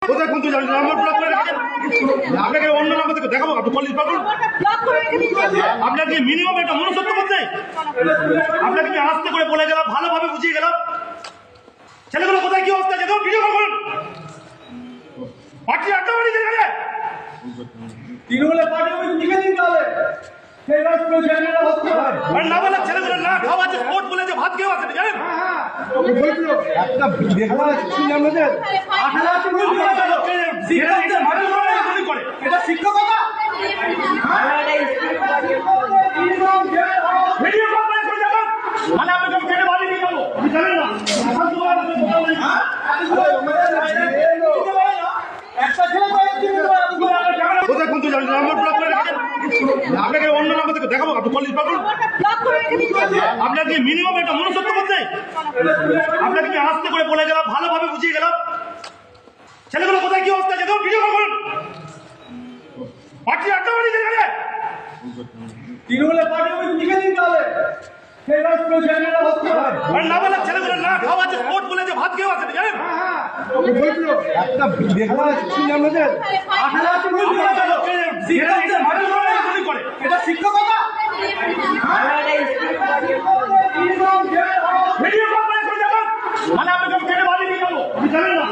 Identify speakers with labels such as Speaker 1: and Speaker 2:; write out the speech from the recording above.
Speaker 1: কোথায় কোন জানেন নাম্বার ব্লক করে রেখেছেন? আপনাকে অন্য নাম্বার থেকে দেখাবো, আপনি কল পাবেন। আপনার কি মিনিমাম একটা মনুষ্যত্ব বোধ নেই? আপনাকে কি আস্তে করে বলে গেলাম, ভালোভাবে বুঝিয়ে গেলাম, ছেলেগুলো কোথায় কি অবস্থা আছে ভিডিও কল করুন। পার্টি আড্ডা বাড়ি যেখানে
Speaker 2: তৃণমূলের পার্টি অফিস লিখে দিন তাহলে সেই রাষ্ট্র ছেলেরা হচ্ছে
Speaker 1: আর না বলে ছেলেগুলো না খাওয়া আছে, স্পোর্ট বলে যে ভাত খেয়ে আছে জানেন?
Speaker 2: একটা দেখলাম শুনলাম আমাদের এটা শিক্ষকতা
Speaker 1: ভিডিও কল করে করে দেখুন, মানে আপনাকে কেটে বাড়ি নিয়ে যাবো, জানেন না?
Speaker 2: একটা ছেলে
Speaker 1: কোথায় কোন জানেন নাম্বার ব্লক করে রেখেছেন? আপনাকে অন্য নাম্বার থেকে দেখাবো, আপনি কল পাবেন। আপনার কি মিনিমাম একটা মনুষ্যত্ব বোধ নেই? আপনাকে কি আস্তে করে বলে গেলাম, ভালোভাবে বুঝিয়ে গেলাম, ছেলেগুলো কোথায় কি অবস্থা আছে ভিডিও কল করুন। পার্টি আড্ডা বাড়ি যেখানে
Speaker 2: তৃণমূলের পার্টি অফিস লিখে দিন তাহলে সেই রাষ্ট্র ছেলেরা হচ্ছে
Speaker 1: আর না বলে ছেলেগুলো না খাওয়া আছে, স্পোর্ট বলে যে ভাত খেয়ে আছে জানেন?
Speaker 2: একটা দেখলাম শুনলাম আমাদের এটা শিক্ষকতা
Speaker 1: ভিডিও কল করে করে দেখুন, মানে আপনাকে কেটে বাড়ি নিয়ে যাবো, জানেন না?